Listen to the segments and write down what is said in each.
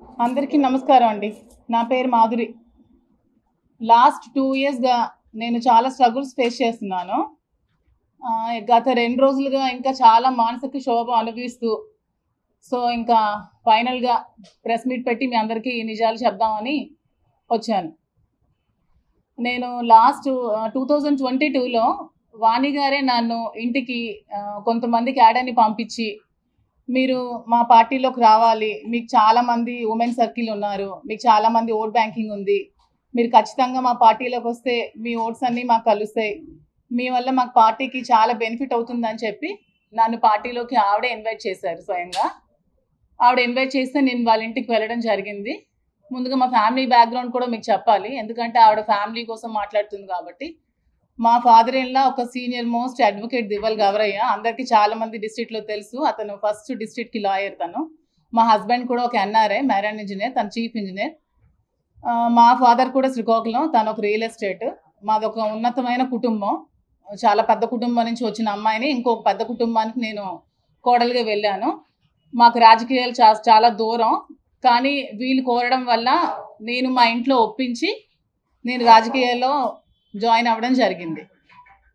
అందరికీ నమస్కారం అండి. నా పేరు మాధురి. లాస్ట్ 2 ఇయర్స్‌గా నేను చాలా స్ట్రగుల్స్ ఫేస్ చేస్తున్నాను. గత 2 రోజులుగా ఇంకా చాలా మానసిక క్షోభ అనుభవిస్తూ, ఇంకా ఫైనల్‌గా ప్రెస్ మీట్ పెట్టి మీ అందరికీ ఈ నిజాలు చెప్దామని వచ్చాను. నేను లాస్ట్ 2022లో వాణి గారే నన్ను ఇంటికి కొంతమంది క్యాడర్‌ని పంపించి, మీరు మా పార్టీలోకి రావాలి, మీకు చాలామంది ఉమెన్ సర్కిల్ ఉన్నారు, మీకు చాలామంది ఓట్ బ్యాంకింగ్ ఉంది, మీరు ఖచ్చితంగా మా పార్టీలోకి వస్తే మీ ఓట్స్ అన్నీ మాకు కలుస్తాయి, మీ వల్ల మాకు పార్టీకి చాలా బెనిఫిట్ అవుతుందని చెప్పి నన్ను పార్టీలోకి ఆవిడే ఇన్వైట్ చేశారు స్వయంగా. ఆవిడ ఇన్వైట్ చేస్తే నేను వాళ్ళ ఇంటికి వెళ్ళడం జరిగింది. ముందుగా మా ఫ్యామిలీ బ్యాక్గ్రౌండ్ కూడా మీకు చెప్పాలి, ఎందుకంటే ఆవిడ ఫ్యామిలీ కోసం మాట్లాడుతుంది కాబట్టి. మా ఫాదర్ ఇన్ లా ఒక సీనియర్ మోస్ట్ అడ్వకేట్ దివ్వల్ గవరయ్య, అందరికీ చాలా మంది డిస్ట్రిక్ట్లో తెలుసు. అతను ఫస్ట్ డిస్ట్రిక్ట్కి లాయర్. తను మా హస్బెండ్ కూడా ఒక ఎన్ఆర్ఐ మైరాన్ ఇంజనీర్, తను చీఫ్ ఇంజనీర్. మా ఫాదర్ కూడా శ్రీకాకుళం, తను ఒక రియల్ ఎస్టేట్. మాది ఒక ఉన్నతమైన కుటుంబం, చాలా పెద్ద కుటుంబం నుంచి వచ్చిన అమ్మాయిని ఇంకొక పెద్ద కుటుంబానికి నేను కోడలుగా వెళ్ళాను. మాకు రాజకీయాలు చాలా దూరం, కానీ వీళ్ళు కోరడం వల్ల నేను మా ఇంట్లో ఒప్పించి నేను రాజకీయాల్లో జాయిన్ అవ్వడం జరిగింది.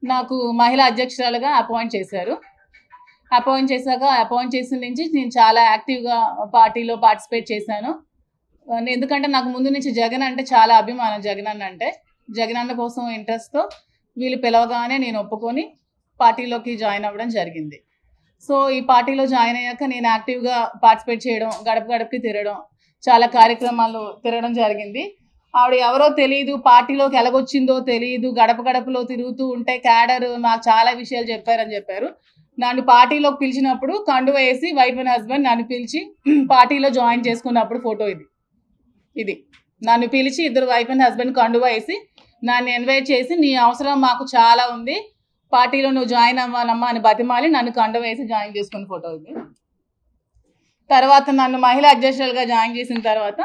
నాకు మహిళా అధ్యక్షురాలుగా అపాయింట్ చేశారు. అపాయింట్ చేసిన నుంచి నేను చాలా యాక్టివ్గా పార్టీలో పార్టిసిపేట్ చేశాను. ఎందుకంటే నాకు ముందు నుంచి జగన్ అంటే చాలా అభిమానం. జగన్ అన్న కోసం ఇంట్రెస్ట్తో వీళ్ళు పిలవగానే నేను ఒప్పుకొని పార్టీలోకి జాయిన్ అవ్వడం జరిగింది. ఈ పార్టీలో జాయిన్ అయ్యాక నేను యాక్టివ్గా పార్టిసిపేట్ చేయడం, గడప గడపకి తిరగడం, చాలా కార్యక్రమాలు తిరగడం జరిగింది. ఆవిడ ఎవరో తెలియదు, పార్టీలోకి ఎలాగొచ్చిందో తెలియదు, గడప గడపలో తిరుగుతూ ఉంటే క్యాడర్ నాకు చాలా విషయాలు చెప్పారు. నన్ను పార్టీలోకి పిలిచినప్పుడు కండువ వేసి వైఫ్ అండ్ హస్బెండ్ నన్ను పిలిచి పార్టీలో జాయిన్ చేసుకున్నప్పుడు ఫోటో ఇది నన్ను పిలిచి ఇద్దరు వైఫ్ అండ్ హస్బెండ్ కండువ వేసి నన్ను ఇన్వైట్ చేసి, నీ అవసరం మాకు చాలా ఉంది, పార్టీలో నువ్వు జాయిన్ అవ్వాలమ్మా అని బతిమాలి నన్ను కండువ వేసి జాయిన్ చేసుకున్న ఫోటో ఇది. తర్వాత నన్ను మహిళా అధ్యక్షులుగా జాయిన్ చేసిన తర్వాత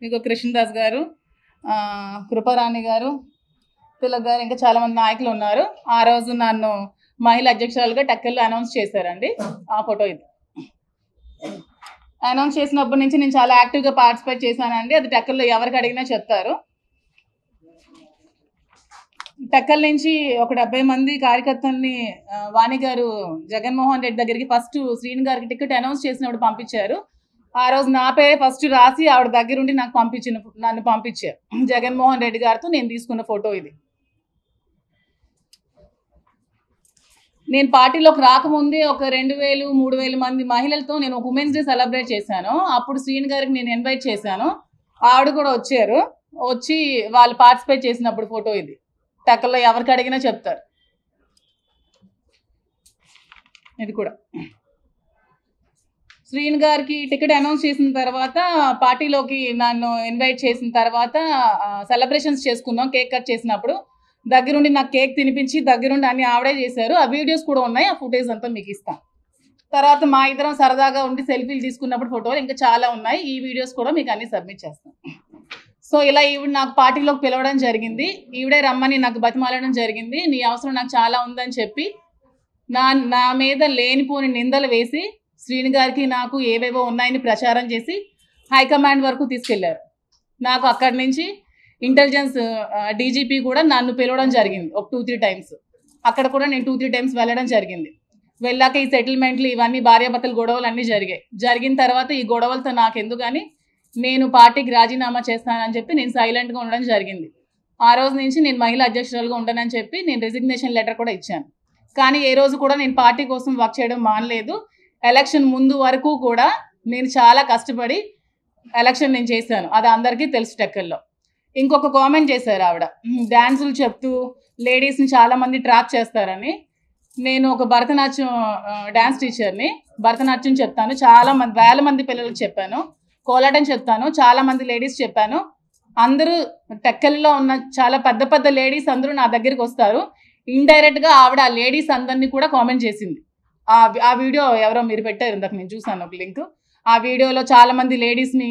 మీకు కృష్ణదాస్ గారు, కృపారాణి గారు, తిలక్ గారు, ఇంకా చాలామంది నాయకులు ఉన్నారు. ఆ రోజు నన్ను మహిళా అధ్యక్షురాలుగా టెక్కల్లో అనౌన్స్ చేశారండి. ఆ ఫోటో ఇది. అనౌన్స్ చేసినప్పటి నుంచి నేను చాలా యాక్టివ్గా పార్టిసిపేట్ చేశానండి. అది టెక్కల్లో ఎవరికి అడిగినా చెప్తారు. టెక్కల్ నుంచి ఒక 70 మంది కార్యకర్తల్ని వాణి గారు జగన్మోహన్ రెడ్డి దగ్గరికి ఫస్ట్ శ్రీను గారికి టికెట్ అనౌన్స్ చేసినప్పుడు పంపించారు. ఆ రోజు నా పేరే ఫస్ట్ రాసి ఆవిడ దగ్గరుండి నన్ను పంపించారు. జగన్మోహన్ రెడ్డి గారితో నేను తీసుకున్న ఫోటో ఇది. నేను పార్టీలోకి రాకముందే ఒక 2000-3000 మంది మహిళలతో నేను ఒక ఉమెన్స్ డే సెలబ్రేట్ చేశాను. అప్పుడు శ్రీను గారికి నేను ఇన్వైట్ చేశాను, ఆవిడ కూడా వచ్చి వాళ్ళు పార్టిసిపేట్ చేసినప్పుడు ఫోటో ఇది. టెక్కల్లో ఎవరికి అడిగినా చెప్తారు. ఇది కూడా శ్రీను గారికి టికెట్ అనౌన్స్ చేసిన తర్వాత, పార్టీలోకి నన్ను ఇన్వైట్ చేసిన తర్వాత సెలబ్రేషన్స్ చేసుకున్నాం. కేక్ కట్ చేసినప్పుడు దగ్గరుండి నాకు కేక్ తినిపించి దగ్గరుండి అన్ని ఆవిడే చేశారు. ఆ వీడియోస్ కూడా ఉన్నాయి, ఆ ఫుటేజ్ అంతా మీకు ఇస్తాను. తర్వాత మా ఇద్దరం సరదాగా ఉండి సెల్ఫీలు తీసుకున్నప్పుడు ఫోటోలు ఇంకా చాలా ఉన్నాయి. ఈ వీడియోస్ కూడా మీకు అన్ని సబ్మిట్ చేస్తాను. ఇలా ఈవిడ నాకు పార్టీలోకి పిలవడం జరిగింది. ఈవిడే రమ్మని నాకు బతిమాలడం జరిగింది. నీ అవసరం నాకు చాలా ఉందని చెప్పి నా మీద లేనిపోని నిందలు వేసి శ్రీను గారికి నాకు ఏవేవో ఉన్నాయని ప్రచారం చేసి హైకమాండ్ వరకు తీసుకెళ్లారు. నాకు అక్కడి నుంచి ఇంటెలిజెన్స్ డీజీపీ కూడా నన్ను పిలవడం జరిగింది ఒక 2-3 టైమ్స్. అక్కడ కూడా నేను 2-3 టైమ్స్ వెళ్ళడం జరిగింది. వెళ్ళాక ఈ సెటిల్మెంట్లు ఇవన్నీ భార్యాభర్తల గొడవలు అన్నీ జరిగిన తర్వాత ఈ గొడవలతో నాకెందుకు కానీ నేను పార్టీకి రాజీనామా చేస్తానని చెప్పి నేను సైలెంట్గా ఉండడం జరిగింది. ఆ రోజు నుంచి నేను మహిళా అధ్యక్షురాలుగా ఉండనని చెప్పి నేను రిజిగ్నేషన్ లెటర్ కూడా ఇచ్చాను. కానీ ఏ రోజు కూడా నేను పార్టీ కోసం వర్క్ చేయడం మానలేదు. ఎలక్షన్ ముందు వరకు కూడా నేను చాలా కష్టపడి ఎలక్షన్ నేను చేశాను. అది అందరికీ తెలుసు. టెక్కల్లో ఇంకొక కామెంట్ చేశారు ఆవిడ, డ్యాన్సులు చెప్తూ లేడీస్ని చాలామంది ట్రాప్ చేస్తారని. నేను ఒక భరతనాట్యం డ్యాన్స్ టీచర్ని, భరతనాట్యం చెప్తాను, వేల మంది పిల్లలకు చెప్పాను, కోలాటం చెప్తాను, చాలామంది లేడీస్ చెప్పాను. అందరూ టెక్కల్లో ఉన్న చాలా పెద్ద పెద్ద లేడీస్ అందరూ నా దగ్గరికి వస్తారు. ఇండైరెక్ట్గా ఆవిడ ఆ లేడీస్ అందరినీ కూడా కామెంట్ చేసింది. ఆ వీడియో ఎవరో మీరు పెట్టారు, ఇందాక నేను చూసాను ఒక లింక్. ఆ వీడియోలో చాలామంది లేడీస్ని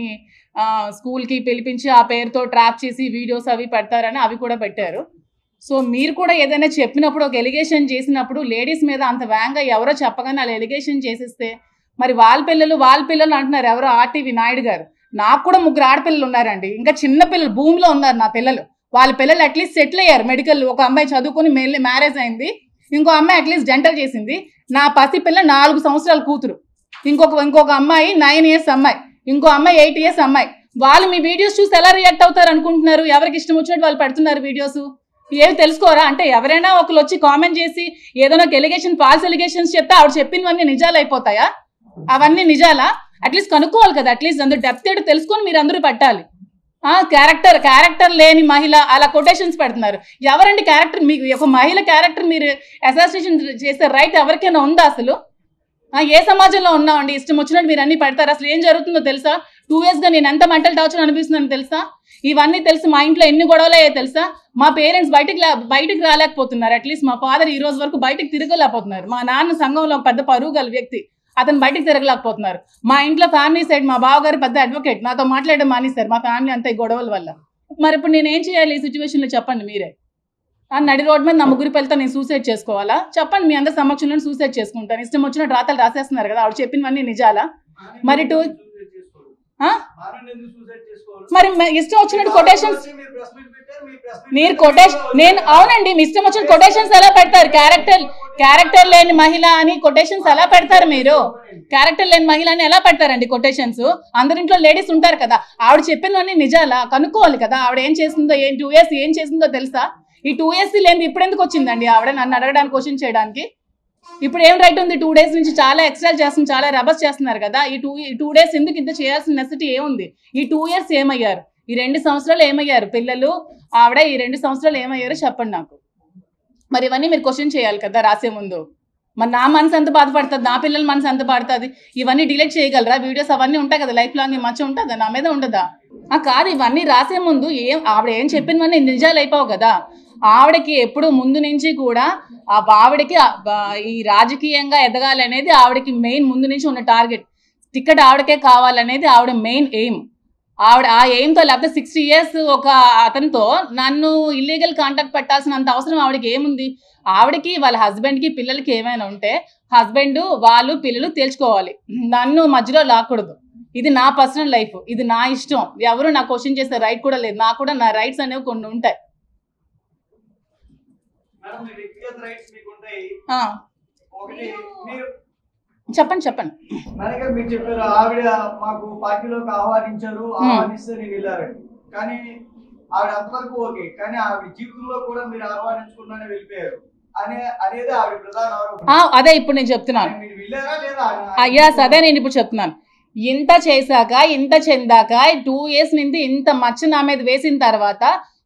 స్కూల్కి పిలిపించి ఆ పేరుతో ట్రాప్ చేసి వీడియోస్ అవి పెడతారని అవి కూడా పెట్టారు. మీరు కూడా ఏదైనా చెప్పినప్పుడు, ఒక ఎలిగేషన్ చేసినప్పుడు లేడీస్ మీద అంత వేగంగా ఎవరో చెప్పగానే వాళ్ళు ఎలిగేషన్ చేసేస్తే మరి వాళ్ళ పిల్లలు అంటున్నారు. ఎవరో ఆర్టీవీ నాయుడు గారు నాకు కూడా 3 ఆడపిల్లలు ఉన్నారండి, ఇంకా చిన్న పిల్లలు భూమిలో ఉన్నారు నా పిల్లలు. వాళ్ళ పిల్లలు అట్లీస్ట్ సెటిల్ అయ్యారు మెడికల్. ఒక అమ్మాయి చదువుకుని మ్యారేజ్ అయింది, ఇంకో అమ్మాయి అట్లీస్ట్ డెంటల్ చేసింది. నా పసి పిల్ల 4 సంవత్సరాల కూతురు, ఇంకొక అమ్మాయి 9 ఇయర్స్ అమ్మాయి, ఇంకో అమ్మాయి 8 ఇయర్స్ అమ్మాయి. వాళ్ళు మీ వీడియోస్ చూసి ఎలా రియాక్ట్ అవుతారు అనుకుంటున్నారు? ఎవరికి ఇష్టం వచ్చినట్టు వాళ్ళు పెడుతున్నారు వీడియోస్. ఏమి తెలుసుకోరా? అంటే ఎవరైనా ఒకరు వచ్చి కామెంట్ చేసి ఏదైనా ఒక ఫాల్స్ ఎలిగేషన్స్ చెప్తే ఆవిడ చెప్పినవన్నీ నిజాలు అయిపోతాయా? అవన్నీ నిజాలా? అట్లీస్ట్ కనుక్కోవాలి కదా, అట్లీస్ట్ అందరూ డెప్త్ ఏంటో తెలుసుకొని మీరు అందరూ పెట్టాలి. క్యారెక్టర్ లేని మహిళ అలా కొటేషన్స్ పెడుతున్నారు. ఎవరండి క్యారెక్టర్? మీకు ఒక మహిళ క్యారెక్టర్ మీరు అసోసియేషన్ చేసే రైట్ ఎవరికైనా ఉందా అసలు? ఏ సమాజంలో ఉన్నామండి? ఇష్టం వచ్చినట్టు మీరు అన్ని పెడతారు. అసలు ఏం జరుగుతుందో తెలుసా? 2 years గా నేను ఎంత మెంటల్ టార్చర్ అనిపిస్తున్నాను తెలుసా? ఇవన్నీ తెలుసు. మా ఇంట్లో ఎన్ని గొడవలయ్యో తెలుసా? మా పేరెంట్స్ బయటికి రాలేకపోతున్నారు. అట్లీస్ట్ మా ఫాదర్ ఈ రోజు వరకు బయటకు తిరగలేకపోతున్నారు. మా నాన్న సంఘంలో పెద్ద పరువు గల వ్యక్తి, అతను బయటకు తిరగలేకపోతున్నారు. మా ఇంట్లో ఫ్యామిలీ సైడ్ మా బావగారు పెద్ద అడ్వకేట్, నాతో మాట్లాడడం మానేశారు మా ఫ్యామిలీ అంతా ఈ గొడవల వల్ల. మరి ఇప్పుడు నేను ఏం చేయాలి ఈ సిచ్యువేషన్లో చెప్పండి మీరే? నడి రోడ్ మీద నా 3 పిల్లలతో నేను సూసైడ్ చేసుకోవాలా? చెప్పండి, మీ అందరి సమక్షంలో సూసైడ్ చేసుకుంటాను. ఇష్టం వచ్చినట్టు రాతలు రాసేస్తున్నారు కదా, ఆవిడ చెప్పినవన్నీ నిజాలా? మరి మరి ఇష్టం వచ్చినట్టు కొటేషన్స్ మీరు నేను అవునండి, మీ ఇష్టం వచ్చిన కొటేషన్స్ ఎలా పెడతారు? క్యారెక్టర్ లేని మహిళ అని కొటేషన్స్ ఎలా పెడతారు మీరు? క్యారెక్టర్ లేని మహిళ అని ఎలా పెడతారండి కొటేషన్స్? అందరింట్లో లేడీస్ ఉంటారు కదా, ఆవిడ చెప్పినవన్నీ నిజాలా? కనుక్కోవాలి కదా ఆవిడ ఏం చేస్తుందో. 2 years ఏం చేసిందో తెలుసా? ఈ 2 years లేని ఇప్పుడు ఎందుకు వచ్చిందండి ఆవిడ నన్ను అడగడానికి, క్వశ్చన్ చేయడానికి? ఇప్పుడు ఏం రైట్ ఉంది? 2 days నుంచి చాలా ఎక్స్ట్రా చేస్తుంది, చాలా రబస్ చేస్తున్నారు కదా. ఈ 2 days ఎందుకు ఇంత చేయాల్సిన నెసిటీ ఏముంది? ఈ 2 years ఏమయ్యారు? ఈ 2 సంవత్సరాలు ఏమయ్యారు పిల్లలు, ఆవిడ ఈ 2 సంవత్సరాలు ఏమయ్యారో చెప్పండి నాకు. మరి ఇవన్నీ మీరు క్వశ్చన్ చేయాలి కదా రాసే ముందు. మరి నా మనసు ఎంత బాధపడుతుంది, నా పిల్లల మనసు ఎంత పడుతుంది? ఇవన్నీ డిలీట్ చేయగలరా? వీడియోస్ అవన్నీ ఉంటాయి కదా, లైఫ్ లాంగ్ మంచి ఉంటుందా? నా మీద ఉండదా? కాదు, ఇవన్నీ రాసే ముందు ఆవిడ ఏం చెప్పినవన్నీ నిజాలు అయిపోవు కదా. ఆవిడకి ఎప్పుడు ముందు నుంచి కూడా ఆవిడకి ఈ రాజకీయంగా ఎదగాలి అనేది ఆవిడకి మెయిన్ ముందు నుంచి ఉన్న టార్గెట్. టికెట్ ఆవిడకే కావాలనేది ఆవిడ మెయిన్ ఎయిమ్. ఆవిడ ఆ ఎయిమ్తో, లేకపోతే 60 years ఒక అతనితో నన్ను ఇల్లీగల్ కాంటాక్ట్ పెట్టాల్సినంత అవసరం ఆవిడకి ఏముంది? ఆవిడకి వాళ్ళ హస్బెండ్కి పిల్లలకి ఏమైనా ఉంటే హస్బెండ్ వాళ్ళు పిల్లలు తేల్చుకోవాలి, నన్ను మధ్యలో లాక్కూడదు. ఇది నా పర్సనల్ లైఫ్, ఇది నా ఇష్టం. ఎవరు నా క్వశ్చన్ చేసే రైట్ కూడా లేదు. నాకు కూడా నా రైట్స్ అనేవి కొన్ని ఉంటాయి. చెప్పండి. మీరు చెప్పారు ఆవిడ మాకు పార్టీలోకి ఆహ్వానిస్తే నేను వెళ్ళారండి, కానీ ఆవిడ అంతవరకు ఓకే, కానీ ఆవిడ జీవితంలో కూడా మీరు ఆహ్వానించుకున్నానే వెళ్ళిపోయారు అనేది ఆవిడ ప్రధాన ఆరోపణ. అదే ఇప్పుడు నేను చెప్తున్నాను. మీరు వెళ్ళారా లేదా? అదే నేను ఇప్పుడు చెప్తున్నాను. ఇంత చేశాక, ఇంత చెందాక, 2 years నుంచి ఇంత మచ్చ నా మీద వేసిన తర్వాత,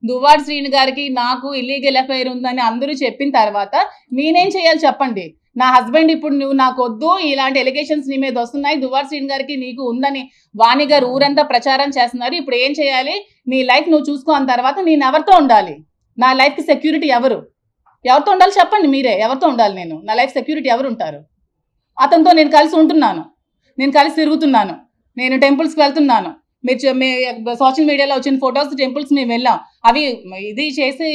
దువ్వాడ శ్రీను గారికి నాకు ఇల్లీగల్ అఫైర్ ఉందని అందరూ చెప్పిన తర్వాత నేనేం చేయాలి చెప్పండి? నా హస్బెండ్ ఇప్పుడు నువ్వు నాకు వద్దు, ఇలాంటి ఎలిగేషన్స్ నీ మీద వస్తున్నాయి, దువ్వాడ శ్రీను గారికి నీకు ఉందని వాణి గారు ఊరంతా ప్రచారం చేస్తున్నారు, ఇప్పుడు ఏం చేయాలి? నీ లైఫ్ నువ్వు చూసుకోని తర్వాత నేను ఎవరితో ఉండాలి? నా లైఫ్కి సెక్యూరిటీ ఎవరితో ఉండాలి చెప్పండి మీరే? ఎవరితో ఉండాలి నేను? నా లైఫ్ సెక్యూరిటీ ఎవరు ఉంటారు? అతనితో నేను కలిసి ఉంటున్నాను, నేను కలిసి తిరుగుతున్నాను, నేను టెంపుల్స్కి వెళ్తున్నాను. మీరు సోషల్ మీడియాలో వచ్చిన ఫొటోస్ టెంపుల్స్ మేము వెళ్ళాం, అవి ఇది చేసి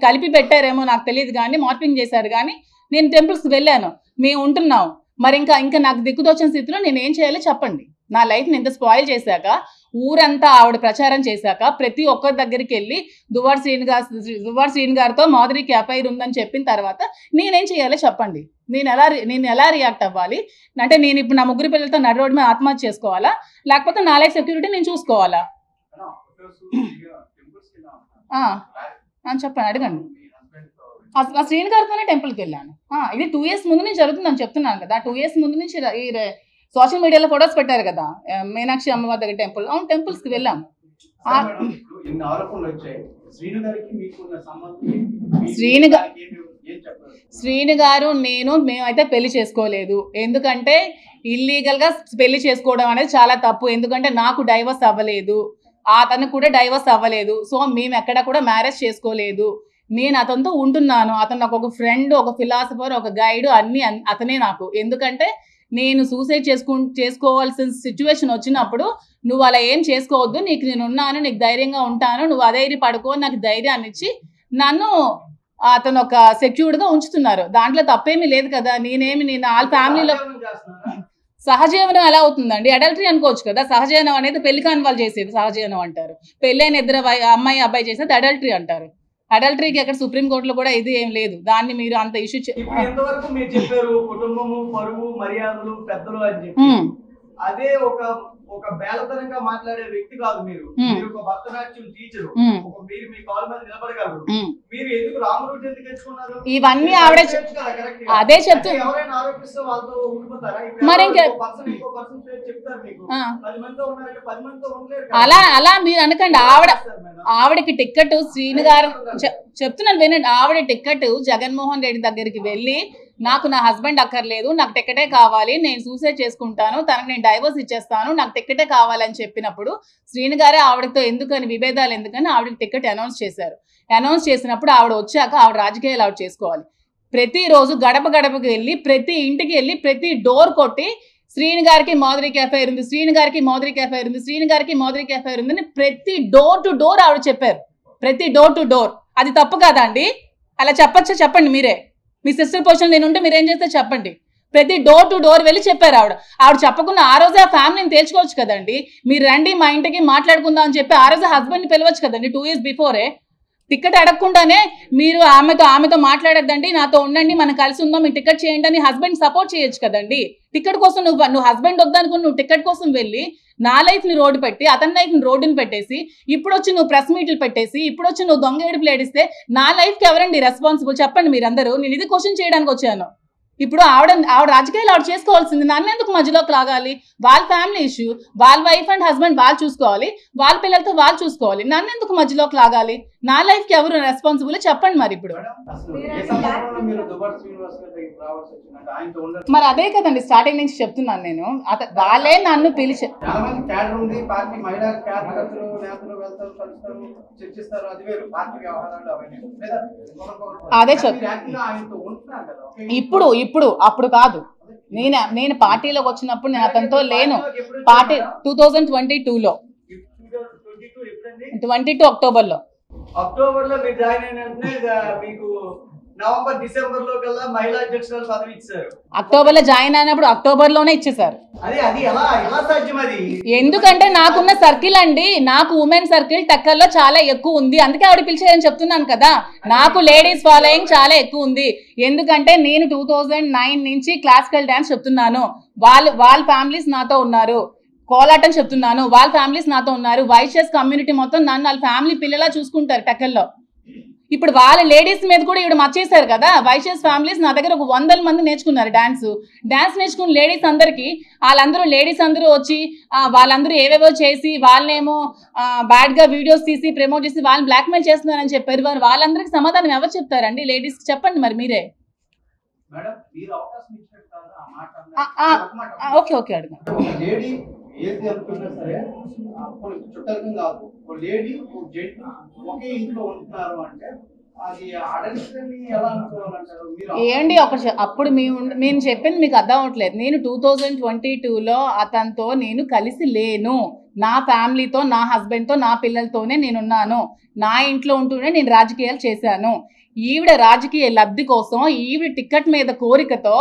కలిపి పెట్టారేమో నాకు తెలియదు కానీ, మార్పింగ్ చేశారు కానీ నేను టెంపుల్స్కి వెళ్ళాను, మేము ఉంటున్నాం. మరి ఇంకా నాకు దిక్కుదోచిన స్థితిలో నేను ఏం చేయాలో చెప్పండి? నా లైఫ్ని ఇంత స్పాయిల్ చేశాక, ఊరంతా ఆవిడ ప్రచారం చేశాక, ప్రతి ఒక్కరి దగ్గరికి వెళ్ళి దువ్వాడ శ్రీను గారితో మాధురికి అఫైర్ ఉందని చెప్పిన తర్వాత నేనేం చేయాలో చెప్పండి? నేను ఎలా రియాక్ట్ అవ్వాలి? అంటే నేను ఇప్పుడు నా 3 పిల్లలతో నడి రోడ్డు మీద ఆత్మహత్య చేసుకోవాలా, లేకపోతే నా లైఫ్ సెక్యూరిటీ నేను చూసుకోవాలా? చెప్పండి, అడగండి. అసలు శ్రీను గారితోనే టెంపుల్కి వెళ్ళాను. ఇది 2 years ముందు నుంచి జరుగుతుందని చెప్తున్నాను కదా. 2 years ముందు నుంచి ఈ సోషల్ మీడియాలో ఫొటోస్ పెట్టారు కదా, మీనాక్షి అమ్మవారి దగ్గర టెంపుల్. అవును, టెంపుల్స్కి వెళ్ళాం. శ్రీను గారు మేమైతే పెళ్లి చేసుకోలేదు. ఎందుకంటే ఇల్లీగల్గా పెళ్లి చేసుకోవడం అనేది చాలా తప్పు. ఎందుకంటే నాకు డైవర్స్ అవ్వలేదు, అతను కూడా డైవర్స్ అవ్వలేదు. సో మేము ఎక్కడ కూడా మ్యారేజ్ చేసుకోలేదు. నేను అతనితో ఉంటున్నాను. అతను నాకు ఒక ఫ్రెండ్, ఒక ఫిలాసఫర్, ఒక గైడ్, అన్నీ అతనే నాకు. ఎందుకంటే నేను సూసైడ్ చేసుకోవాల్సిన సిచ్యువేషన్ వచ్చినప్పుడు నువ్వు అలా ఏం చేసుకోవద్దు, నీకు నేను ఉన్నాను, నీకు ధైర్యంగా ఉంటాను, నువ్వు అధైర్య పడుకో, నాకు ధైర్యాన్ని ఇచ్చి నన్ను అతను ఒక సెక్యూర్డ్గా ఉంచుతున్నారు. దాంట్లో తప్పేమీ లేదు కదా. నేను వాళ్ళ ఫ్యామిలీలో సహజీవనం ఎలా అవుతుందండి? అడల్టరీ అనుకోవచ్చు కదా. సహజీవనం అనేది పెళ్లి కాని వాళ్ళు చేసేది సహజీవనం అంటారు. పెళ్ళైన ఇద్దరు అమ్మాయి అబ్బాయి చేసేది అడల్టరీ అంటారు. అడల్టరీకి ఎక్కడ సుప్రీంకోర్టులో కూడా ఇది ఏం లేదు. దాన్ని మీరు అంత ఇష్యూ ఇప్పుడు ఎంతవరకు మీరు చెప్పారు కుటుంబము, పరువు, మర్యాదలు, పెద్దలు అని చెప్పి. అదే ఒక బేలతనంగా మాట్లాడే వ్యక్తి కాదు మీరు. మీరు ఒక భరతనాట్యం టీచరు. మీరు మీ కాల్ మీద నిలబడగలరు. మీరు ఎందుకు రాంగ్ రూట్ ఎందుకు ఎంచుకున్నారు? ఇవన్నీ ఆవిడ అదే చెప్తూ ఎవరైనా ఆరోపిస్తే వాళ్ళతో ఉండిపోతారా? మరి ఇంకో పర్సన్ పేరు చెప్తారు మీకు. 10 మందితో ఉన్నారంటే 10 మందితో ఉండలేరు. అలా మీరు అనకండి. ఆవిడకి టికెట్ శ్రీను గారు చెప్తున్నాను వినండి. ఆవిడ టికెట్ జగన్మోహన్ రెడ్డి దగ్గరికి వెళ్ళి నాకు నా హస్బెండ్ అక్కర్లేదు, నాకు టికెటే కావాలి, నేను సూసైడ్ చేసుకుంటాను, తనకు నేను డైవర్స్ ఇచ్చేస్తాను, నాకు టికెటే కావాలని చెప్పినప్పుడు శ్రీను గారే ఆవిడతో ఎందుకని విభేదాలు ఎందుకని ఆవిడకి టికెట్ అనౌన్స్ చేశారు. అనౌన్స్ చేసినప్పుడు ఆవిడ వచ్చాక ఆవిడ రాజకీయాలు ఆవిడ చేసుకోవాలి. ప్రతిరోజు గడప గడపకి వెళ్ళి ప్రతి ఇంటికి వెళ్ళి ప్రతి డోర్ కొట్టి శ్రీను గారికి మాధురికి ఎఫ్ఐఆర్ ఉంది, శ్రీను గారికి మాధురికి ఎఫ్ఐఆర్ ఉంది, శ్రీను గారికి మాధురికి ఎఫ్ఐఆర్ ఉందని ప్రతి డోర్ టు డోర్ ఆవిడ చెప్పారు. ప్రతి డోర్ టు డోర్. అది తప్పు కాదా అండి? అలా చెప్పచ్చా? చెప్పండి మీరే. మీ సిస్టర్ పొజిషన్ నేను ఉంటే మీరేం చేస్తే చెప్పండి. ప్రతి డోర్ టు డోర్ వెళ్ళి చెప్పారు ఆవిడ చెప్పకుండా ఆ రోజే ఆ ఫ్యామిలీని తేల్చుకోవచ్చు కదండి. మీరు రండి మా ఇంటికి మాట్లాడుకుందాం అని చెప్పి ఆ రోజు హస్బెండ్ని పిలవచ్చు కదండి. 2 years బిఫోరే. టికెట్ అడగకుండానే మీరు ఆమెతో మాట్లాడద్దండి, నాతో ఉండండి, మనం కలిసి ఉందాం, మీకు టికెట్ చేయండి అని హస్బెండ్ సపోర్ట్ చేయొచ్చు కదండి. టికెట్ కోసం నువ్వు హస్బెండ్ వద్దనుకుని నువ్వు టికెట్ కోసం వెళ్ళి నా లైఫ్ని రోడ్డు పెట్టి అతని లైఫ్ని రోడ్డుని పెట్టేసి ఇప్పుడు వచ్చి నువ్వు ప్రెస్ మీట్లు పెట్టేసి ఇప్పుడు వచ్చి నువ్వు దొంగ ఏడుపులు ఏడిస్తే నా లైఫ్కి ఎవరండి రెస్పాన్సిబుల్? చెప్పండి మీరందరూ. నేను ఇది క్వశ్చన్ చేయడానికి వచ్చాను. ఇప్పుడు ఆవిడ రాజకీయాలు ఆవిడ చేసుకోవాల్సింది. నన్ను ఎందుకు మధ్యలోకి లాగాలి? వాళ్ళ ఫ్యామిలీ ఇష్యూ, వాళ్ళ వైఫ్ అండ్ హస్బెండ్ వాళ్ళు చూసుకోవాలి, వాళ్ళ పిల్లలతో వాళ్ళు చూసుకోవాలి. నన్ను ఎందుకు మధ్యలోకి లాగాలి? నా లైఫ్కి ఎవరు రెస్పాన్సిబుల్ చెప్పండి. మరి ఇప్పుడు మరి అదే కదండి స్టార్టింగ్ నుంచి చెప్తున్నాను నేను. వాళ్ళే నన్ను పిలిచి అదే ఇప్పుడు అప్పుడు కాదు. నేను పార్టీలోకి వచ్చినప్పుడు నేను అతనితో లేను. పార్టీ 2022లో 22 అక్టోబర్లో మీరు జాయిన్ అయిన మీకు నవంబర్ డిసెంబర్ లో కల్లా మహిళా అధ్యక్షురాలు పదవి ఇచ్చారు. అక్టోబర్లో జాయిన్ అయినప్పుడు అక్టోబర్లోనే ఇచ్చేసారు. అది ఎలా సాధ్యం? అది ఎందుకంటే నాకున్న సర్కిల్ అండి, నాకు ఉమెన్ సర్కిల్ టక్కర్లో చాలా ఎక్కువ ఉంది. అందుకే ఆవిడ పిలిచారని చెప్తున్నాను కదా. నాకు లేడీస్ ఫాలోయింగ్ చాలా ఎక్కువ ఉంది. ఎందుకంటే నేను 2009 నుంచి క్లాసికల్ డాన్స్ చెప్తున్నాను. వాళ్ళ ఫ్యామిలీస్ నాతో ఉన్నారు. కోలాటం చెప్తున్నాను, వాళ్ళ ఫ్యామిలీస్ నాతో ఉన్నారు. వైశ్యస్ కమ్యూనిటీ మొత్తం నన్ను వాళ్ళ ఫ్యామిలీ పిల్లలా చూసుకుంటారు టక్కర్లో. ఇప్పుడు వాళ్ళ లేడీస్ మీద కూడా ఇవిడ మర్చేశారు కదా. వైశ్యస్ ఫ్యామిలీస్ నా దగ్గర ఒక 100 మంది నేర్చుకున్నారు డాన్స్ నేర్చుకున్న లేడీస్ అందరికీ. లేడీస్ అందరూ వచ్చి వాళ్ళందరూ ఏవేవో చేసి వాళ్ళనేమో బ్యాడ్గా వీడియోస్ తీసి ప్రమోట్ చేసి వాళ్ళని బ్లాక్మెయిల్ చేస్తున్నారని చెప్పారు. వాళ్ళందరికీ సమాధానం ఎవరు చెప్తారండి? లేడీస్ చెప్పండి మరి మీరే. ఓకే అడగండి. ఏది అనుకున్నా సరే చుట్టాలని కాదు, లేడీ ఒకే ఇంట్లో ఉంటున్నారు అంటే అది అడల్టరీ ఎలా అనుకోవాలంటారు? ఏంటి అప్పుడు నేను చెప్పింది మీకు అర్థం అవట్లేదు. నేను 2022లో అతనితో నేను కలిసి లేను. నా ఫ్యామిలీతో, నా హస్బెండ్తో, నా పిల్లలతోనే నేనున్నాను. నా ఇంట్లో ఉంటూనే నేను రాజకీయాలు చేశాను. ఈవిడ రాజకీయ లబ్ధి కోసం ఈవిడ టికెట్ మీద కోరికతో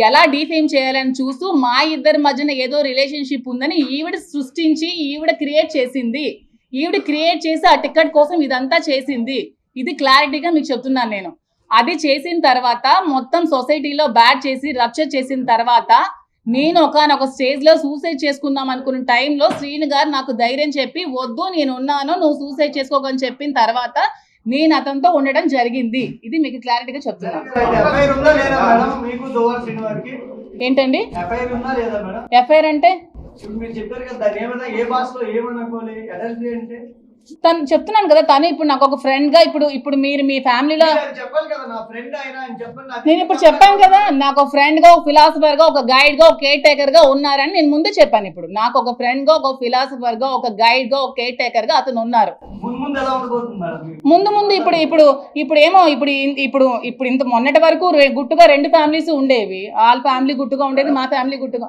ఎలా డిఫేమ్ చేయాలని చూస్తూ మా ఇద్దరి మధ్యన ఏదో రిలేషన్షిప్ ఉందని ఈవిడ సృష్టించి ఈవిడ క్రియేట్ చేసింది. ఈవిడ క్రియేట్ చేసి ఆ టికెట్ కోసం ఇదంతా చేసింది. ఇది క్లారిటీగా మీకు చెప్తున్నాను నేను. అది చేసిన తర్వాత మొత్తం సొసైటీలో బ్యాడ్ చేసి రప్చర్ చేసిన తర్వాత నేను ఒకనొక స్టేజ్లో సూసైడ్ చేసుకుందాం అనుకున్న టైంలో శ్రీను గారు నాకు ధైర్యం చెప్పి వద్దు నేను ఉన్నాను, నువ్వు సూసైడ్ చేసుకోకని చెప్పిన తర్వాత నేను అతనితో ఉండడం జరిగింది. ఇది మీకు క్లారిటీగా చెప్తున్నాను. ఏంటండి ఎఫ్ఐఆర్ అంటే? తను చెప్తున్నాను కదా, తను ఇప్పుడు నాకు ఒక ఫ్రెండ్ గా ఇప్పుడు మీరు మీ ఫ్యామిలీలో నేను ఇప్పుడు చెప్పాను కదా, నాకు ఒక ఫ్రెండ్ గా, ఒక ఫిలాసఫర్ గా, ఒక గైడ్ గా, ఒక కేర్ టేకర్ గా ఉన్నారని నేను ముందే చెప్పాను. ఇప్పుడు నాకు ఒక ఫ్రెండ్ గా, ఒక ఫిలాసఫర్ గా, ఒక గైడ్ గా, ఒక కేర్ టేకర్ గా అతను ఉన్నారు. ముందు ఇప్పుడు ఏమో ఇప్పుడు ఇంత మొన్నటి వరకు గుట్టుగా 2 ఫ్యామిలీస్ ఉండేవి. వాళ్ళ ఫ్యామిలీ గుట్టుగా ఉండేది, మా ఫ్యామిలీ గుట్టుగా